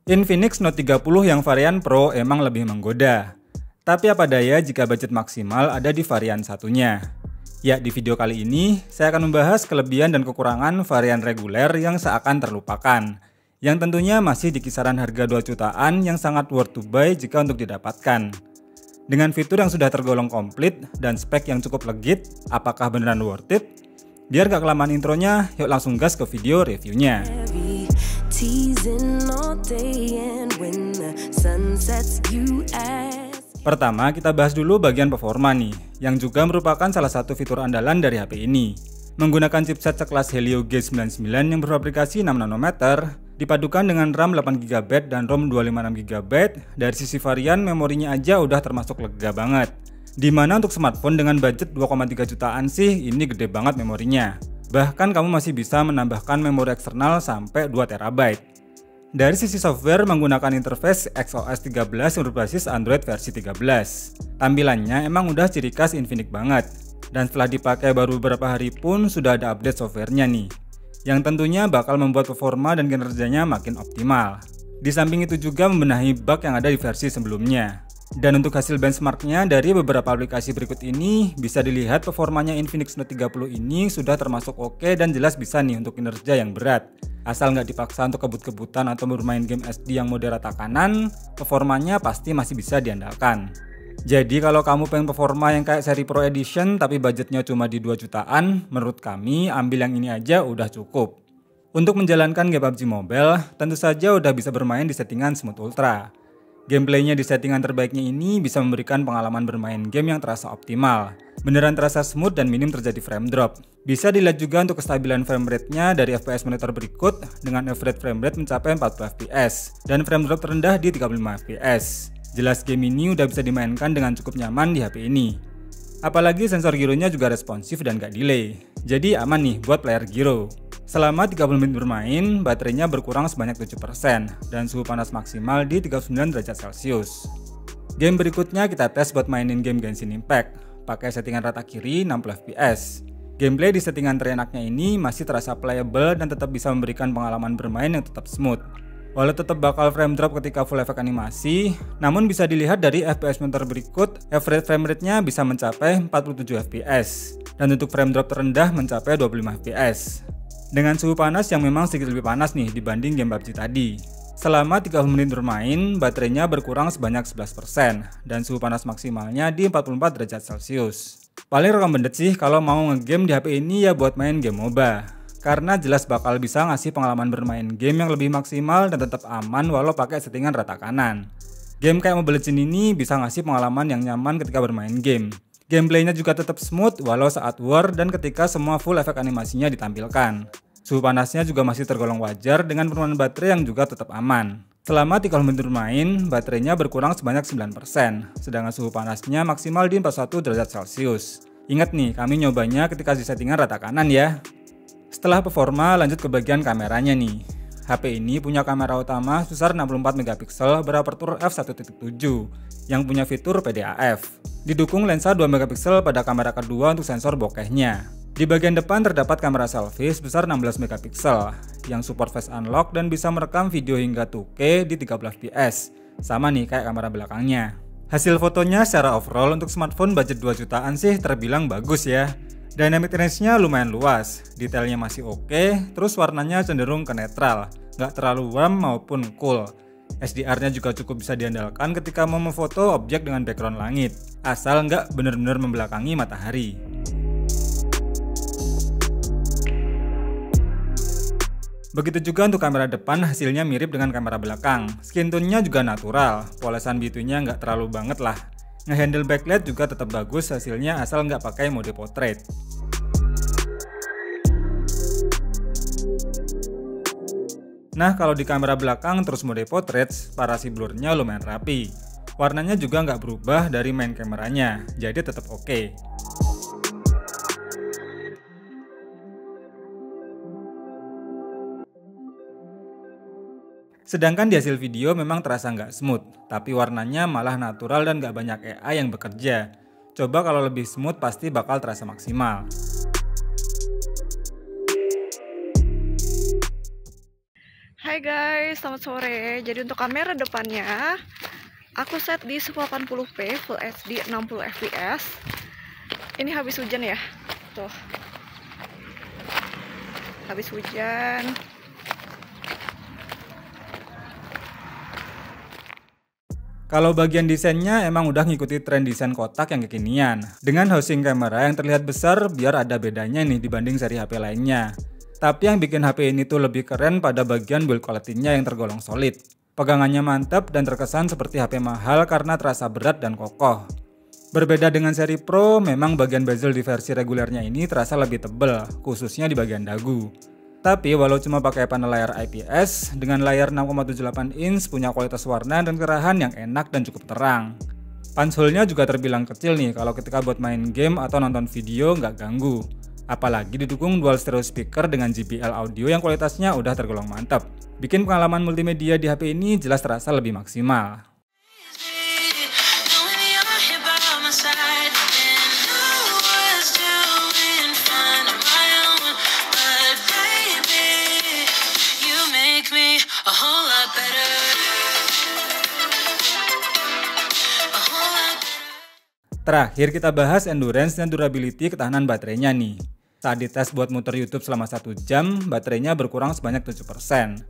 Infinix Note 30 yang varian Pro emang lebih menggoda. Tapi apa daya jika budget maksimal ada di varian satunya? Ya, di video kali ini saya akan membahas kelebihan dan kekurangan varian reguler yang seakan terlupakan. Yang tentunya masih di kisaran harga 2 jutaan yang sangat worth to buy jika untuk didapatkan. Dengan fitur yang sudah tergolong komplit dan spek yang cukup legit, apakah beneran worth it? Biar gak kelamaan intronya, yuk langsung gas ke video reviewnya. Pertama, kita bahas dulu bagian performa nih, yang juga merupakan salah satu fitur andalan dari HP ini. Menggunakan chipset sekelas Helio G99 yang berfabrikasi 6 nanometer, dipadukan dengan RAM 8GB dan ROM 256GB, dari sisi varian memorinya aja udah termasuk lega banget. Dimana untuk smartphone dengan budget 2,3 jutaan sih ini gede banget memorinya. Bahkan kamu masih bisa menambahkan memori eksternal sampai 2TB. Dari sisi software menggunakan interface XOS 13 yang berbasis Android versi 13. Tampilannya emang udah ciri khas Infinix banget. Dan setelah dipakai baru beberapa hari pun sudah ada update softwarenya nih. Yang tentunya bakal membuat performa dan kinerjanya makin optimal. Di samping itu juga membenahi bug yang ada di versi sebelumnya. Dan untuk hasil benchmarknya dari beberapa aplikasi berikut ini, bisa dilihat performanya Infinix Note 30 ini sudah termasuk oke dan jelas bisa nih untuk kinerja yang berat. Asal nggak dipaksa untuk kebut-kebutan atau bermain game SD yang mode rata kanan, performanya pasti masih bisa diandalkan. Jadi kalau kamu pengen performa yang kayak seri Pro Edition tapi budgetnya cuma di 2 jutaan, menurut kami ambil yang ini aja udah cukup. Untuk menjalankan game PUBG Mobile, tentu saja udah bisa bermain di settingan Smooth Ultra. Gameplaynya di settingan terbaiknya ini bisa memberikan pengalaman bermain game yang terasa optimal. Beneran terasa smooth dan minim terjadi frame drop. Bisa dilihat juga untuk kestabilan frame rate-nya dari FPS monitor berikut dengan average frame rate mencapai 40 fps dan frame drop terendah di 35 fps. Jelas game ini udah bisa dimainkan dengan cukup nyaman di HP ini. Apalagi sensor gyronya juga responsif dan gak delay. Jadi aman nih buat player gyro. Selama 30 menit bermain, baterainya berkurang sebanyak 7% dan suhu panas maksimal di 39 derajat Celcius. Game berikutnya kita tes buat mainin game Genshin Impact, pakai settingan rata kiri 60 fps. Gameplay di settingan terenaknya ini masih terasa playable dan tetap bisa memberikan pengalaman bermain yang tetap smooth. Walau tetap bakal frame drop ketika full efek animasi, namun bisa dilihat dari FPS monitor berikut, average frame rate-nya bisa mencapai 47 fps dan untuk frame drop terendah mencapai 25 fps. Dengan suhu panas yang memang sedikit lebih panas nih dibanding game PUBG tadi. Selama 30 menit bermain, baterainya berkurang sebanyak 11% dan suhu panas maksimalnya di 44 derajat Celcius. Paling recommended sih kalau mau ngegame di HP ini ya buat main game MOBA. Karena jelas bakal bisa ngasih pengalaman bermain game yang lebih maksimal dan tetap aman walau pakai settingan rata kanan. Game kayak Mobile Legends ini bisa ngasih pengalaman yang nyaman ketika bermain game. Gameplaynya juga tetap smooth walau saat war dan ketika semua full efek animasinya ditampilkan. Suhu panasnya juga masih tergolong wajar dengan penurunan baterai yang juga tetap aman. Selama 30 menit bermain, baterainya berkurang sebanyak 9%, sedangkan suhu panasnya maksimal di 41 derajat Celcius. Ingat nih, kami nyobanya ketika di settingan rata kanan ya. Setelah performa, lanjut ke bagian kameranya nih. HP ini punya kamera utama sebesar 64 megapiksel berapertur f1.7 yang punya fitur PDAF. Didukung lensa 2 megapiksel pada kamera kedua untuk sensor bokehnya. Di bagian depan terdapat kamera selfie sebesar 16 megapiksel yang support face unlock dan bisa merekam video hingga 2K di 30 fps. Sama nih kayak kamera belakangnya. Hasil fotonya secara overall untuk smartphone budget 2 jutaan sih terbilang bagus ya. Dynamic range-nya lumayan luas, detailnya masih oke, terus warnanya cenderung ke netral, nggak terlalu warm maupun cool. SDR-nya juga cukup bisa diandalkan ketika mau memfoto objek dengan background langit, asal nggak bener-bener membelakangi matahari. Begitu juga untuk kamera depan hasilnya mirip dengan kamera belakang, skin tone-nya juga natural, polesan bitunya nggak terlalu banget lah. Ngehandle backlight juga tetap bagus hasilnya asal nggak pakai mode portrait. Nah kalau di kamera belakang terus mode portrait, parasi blurnya lumayan rapi. Warnanya juga nggak berubah dari main kameranya, jadi tetap oke. Sedangkan di hasil video memang terasa nggak smooth, tapi warnanya malah natural dan nggak banyak AI yang bekerja. Coba kalau lebih smooth pasti bakal terasa maksimal. Hai Hai guys, selamat sore. Jadi untuk kamera depannya aku set di 1080p Full HD 60 fps. Ini habis hujan ya. Tuh. Habis hujan. Kalau bagian desainnya emang udah ngikuti tren desain kotak yang kekinian. Dengan housing kamera yang terlihat besar biar ada bedanya nih dibanding seri HP lainnya. Tapi yang bikin HP ini tuh lebih keren pada bagian build quality-nya yang tergolong solid. Pegangannya mantap dan terkesan seperti HP mahal karena terasa berat dan kokoh. Berbeda dengan seri Pro, memang bagian bezel di versi regulernya ini terasa lebih tebal, khususnya di bagian dagu. Tapi walau cuma pakai panel layar IPS, dengan layar 6,78 inch punya kualitas warna dan kerahan yang enak dan cukup terang. Punch hole-nya juga terbilang kecil nih kalau ketika buat main game atau nonton video nggak ganggu. Apalagi didukung dual stereo speaker dengan JBL audio yang kualitasnya udah tergolong mantap. Bikin pengalaman multimedia di HP ini jelas terasa lebih maksimal. Terakhir kita bahas endurance dan durability ketahanan baterainya nih. Saat dites buat muter YouTube selama 1 jam, baterainya berkurang sebanyak 7%.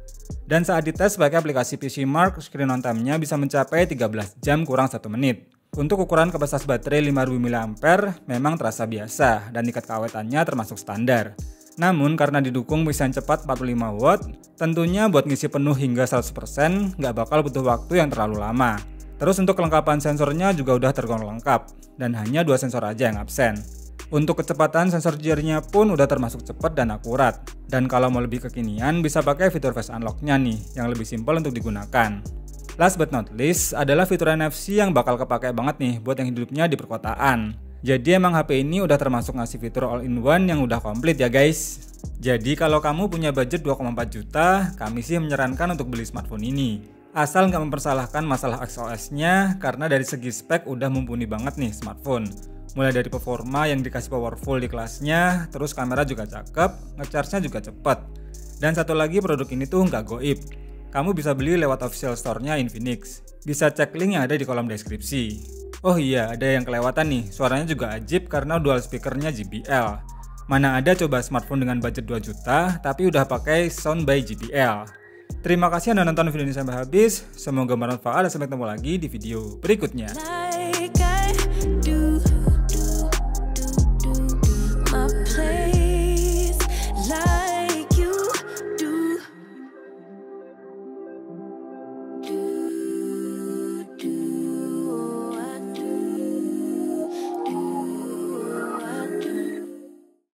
Dan saat dites pakai aplikasi PCMark, screen on time-nya bisa mencapai 13 jam kurang 1 menit. Untuk ukuran kapasitas baterai 5000 mAh memang terasa biasa dan tingkat keawetannya termasuk standar. Namun karena didukung mesin cepat 45 watt, tentunya buat ngisi penuh hingga 100% nggak bakal butuh waktu yang terlalu lama. Terus untuk kelengkapan sensornya juga udah tergolong lengkap, dan hanya 2 sensor aja yang absen. Untuk kecepatan sensor gear-nya pun udah termasuk cepat dan akurat. Dan kalau mau lebih kekinian bisa pakai fitur face unlock-nya nih, yang lebih simpel untuk digunakan. Last but not least adalah fitur NFC yang bakal kepake banget nih buat yang hidupnya di perkotaan. Jadi emang HP ini udah termasuk ngasih fitur all-in-one yang udah komplit ya guys. Jadi kalau kamu punya budget 2,4 juta, kami sih menyarankan untuk beli smartphone ini. Asal nggak mempersalahkan masalah XOS-nya karena dari segi spek udah mumpuni banget nih smartphone. Mulai dari performa yang dikasih powerful di kelasnya, terus kamera juga cakep, nge-charge-nya juga cepet. Dan satu lagi produk ini tuh nggak goib. Kamu bisa beli lewat official store-nya Infinix. Bisa cek link yang ada di kolom deskripsi. Oh iya, ada yang kelewatan nih, suaranya juga ajib karena dual speaker-nya JBL. Mana ada coba smartphone dengan budget 2 juta tapi udah pakai sound by JBL. Terima kasih Anda nonton video ini sampai habis. Semoga bermanfaat dan sampai ketemu lagi di video berikutnya.